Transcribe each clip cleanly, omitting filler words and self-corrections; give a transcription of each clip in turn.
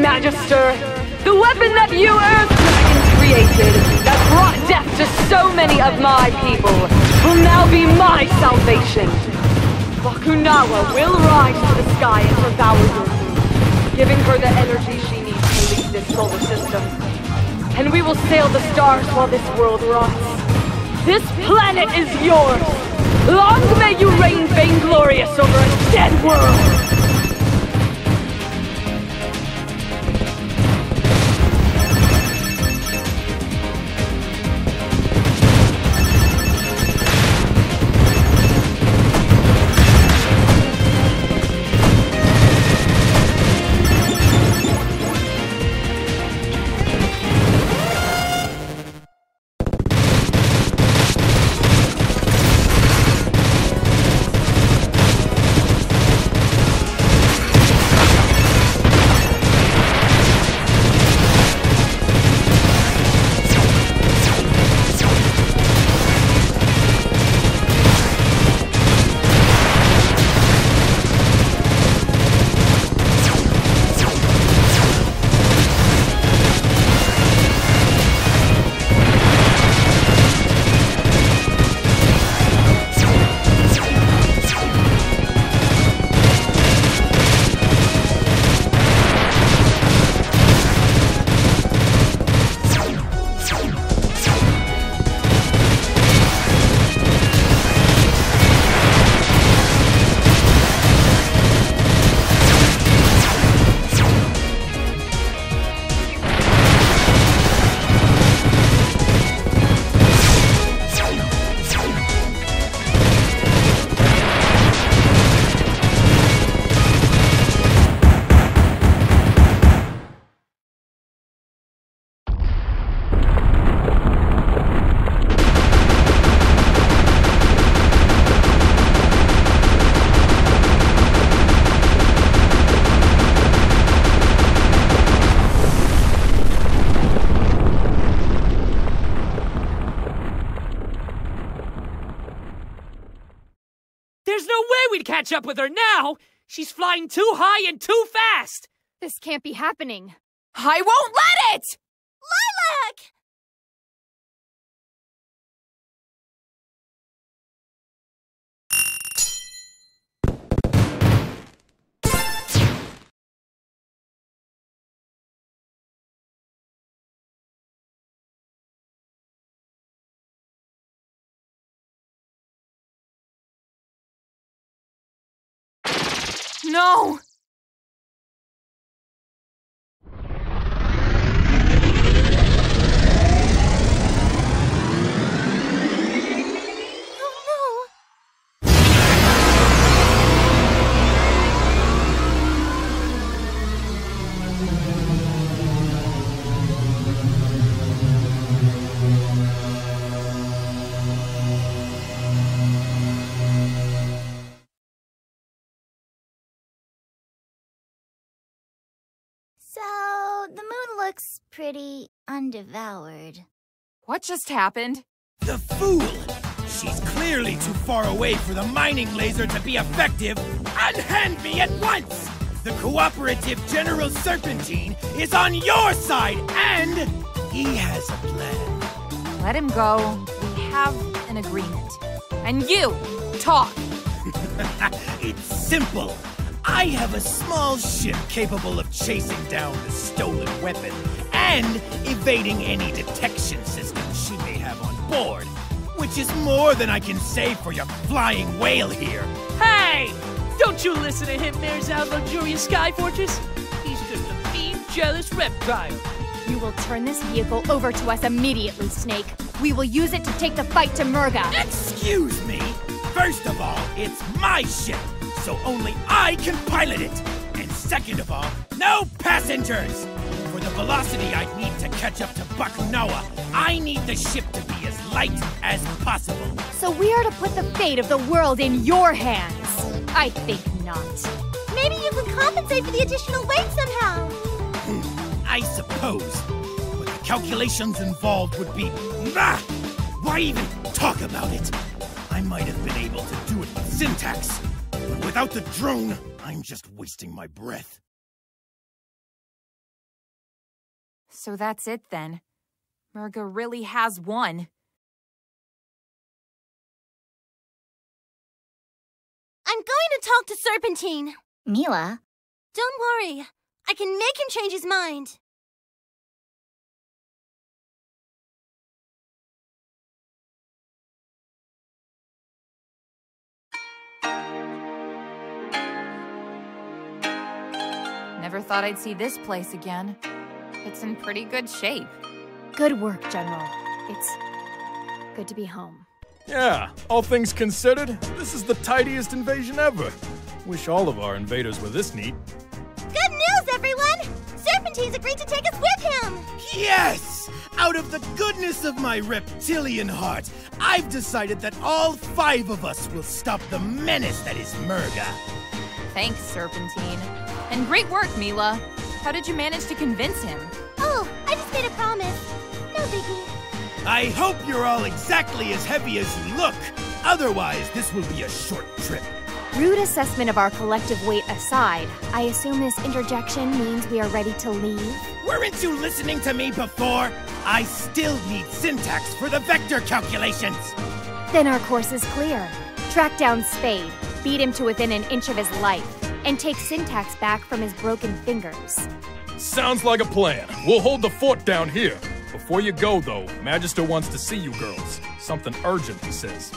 Magister! The weapon that you Earth Dragons created, that brought death to so many of my people, will now be my salvation! Bakunawa will rise to the sky and devour Yoru, giving her the energy she needs to leave this solar system. And we will sail the stars while this world rots. This planet is yours! Long may you reign vainglorious over a dead world! There's no way we'd catch up with her now! She's flying too high and too fast! This can't be happening. I won't let it! Lilac! No! So, the moon looks pretty undevoured. What just happened? The fool! She's clearly too far away for the mining laser to be effective. Unhand me at once! The cooperative General Serpentine is on your side, and he has a plan. Let him go. We have an agreement. And you, talk! It's simple. I have a small ship capable of chasing down the stolen weapon and evading any detection system she may have on board, which is more than I can say for your flying whale here. Hey! Don't you listen to him, Mayor's luxurious sky fortress? He's just a mean, jealous reptile. You will turn this vehicle over to us immediately, Snake. We will use it to take the fight to Murga. Excuse me! First of all, it's my ship, so only I can pilot it. And second of all, no passengers! For the velocity I'd need to catch up to Bakunawa, I need the ship to be as light as possible. So we are to put the fate of the world in your hands? I think not. Maybe you can compensate for the additional weight somehow. I suppose. But the calculations involved would be... Why even talk about it? I might have been able to do it with syntax, but without the drone, I'm just wasting my breath. So that's it then. Murga really has won. I'm going to talk to Serpentine. Mila? Don't worry. I can make him change his mind. Never thought I'd see this place again. It's in pretty good shape. Good work, General. It's good to be home. Yeah, all things considered, this is the tidiest invasion ever. Wish all of our invaders were this neat. Good news, everyone! Serpentine's agreed to take us with him! Yes! Out of the goodness of my reptilian heart, I've decided that all 5 of us will stop the menace that is Murga. Thanks, Serpentine. And great work, Mila. How did you manage to convince him? Oh, I just made a promise. No biggie. I hope you're all exactly as heavy as you look. Otherwise, this will be a short trip. Rude assessment of our collective weight aside, I assume this interjection means we are ready to leave? Weren't you listening to me before? I still need syntax for the vector calculations. Then our course is clear. Track down Spade, beat him to within an inch of his life, and take Syntax back from his broken fingers. Sounds like a plan. We'll hold the fort down here. Before you go, though, Magister wants to see you girls. Something urgent, he says.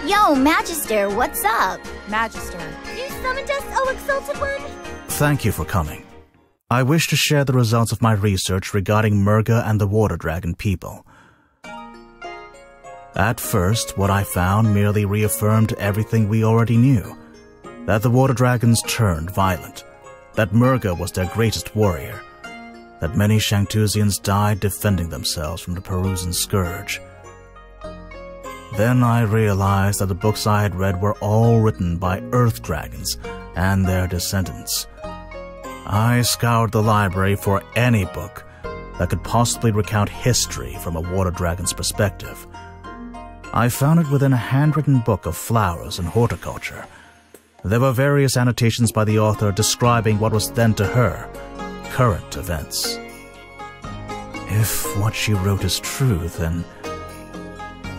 Yo, Magister, what's up? Magister. You summoned us, oh exalted one? Thank you for coming. I wish to share the results of my research regarding Murga and the Water Dragon people. At first, what I found merely reaffirmed everything we already knew. That the Water Dragons turned violent. That Murga was their greatest warrior. That many Shangtusians died defending themselves from the Perusian scourge. Then I realized that the books I had read were all written by Earth Dragons and their descendants. I scoured the library for any book that could possibly recount history from a Water Dragon's perspective. I found it within a handwritten book of flowers and horticulture. There were various annotations by the author describing what was then to her current events. If what she wrote is true, then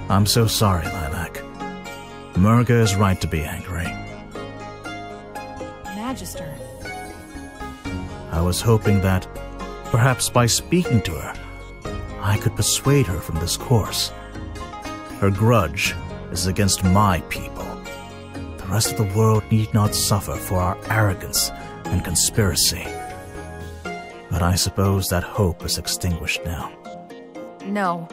I'm so sorry, Lilac. Murga is right to be angry. Magister. I was hoping that, perhaps by speaking to her, I could persuade her from this course. Her grudge is against my people. The rest of the world need not suffer for our arrogance and conspiracy. But I suppose that hope is extinguished now. No,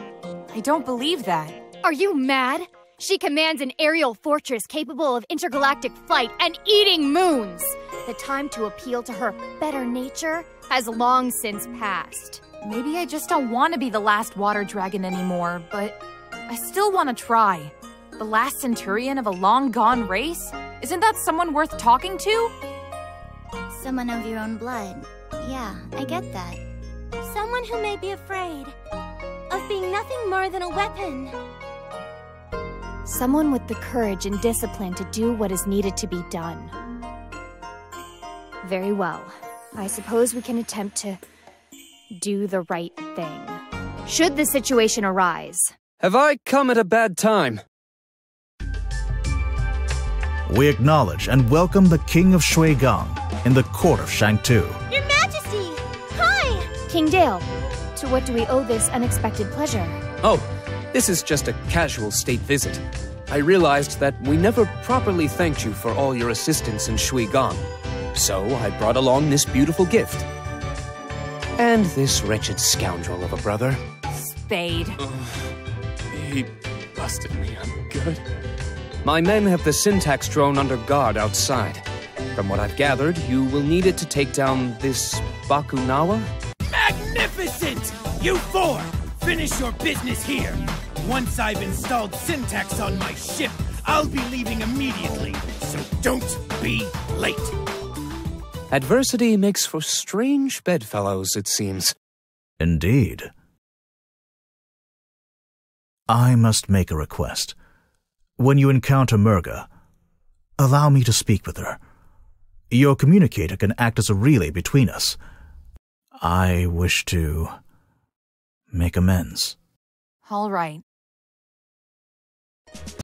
I don't believe that. Are you mad? She commands an aerial fortress capable of intergalactic flight and eating moons! The time to appeal to her better nature has long since passed. Maybe I just don't want to be the last water dragon anymore, but I still want to try. The last centurion of a long-gone race? Isn't that someone worth talking to? Someone of your own blood. Yeah, I get that. Someone who may be afraid of being nothing more than a weapon. Someone with the courage and discipline to do what is needed to be done. Very well. I suppose we can attempt to do the right thing. Should the situation arise. Have I come at a bad time? We acknowledge and welcome the King of Shuigang in the court of Shangtu. Your Majesty! Hi! King Dale, to what do we owe this unexpected pleasure? Oh, this is just a casual state visit. I realized that we never properly thanked you for all your assistance in Shuigang. So I brought along this beautiful gift. And this wretched scoundrel of a brother. Spade. He busted me, I'm good. My men have the Syntax drone under guard outside. From what I've gathered, you will need it to take down this Bakunawa? Magnificent! You 4, finish your business here. Once I've installed Syntax on my ship, I'll be leaving immediately, so don't be late. Adversity makes for strange bedfellows, it seems. Indeed. I must make a request. When you encounter Murga, allow me to speak with her. Your communicator can act as a relay between us. I wish to make amends. All right.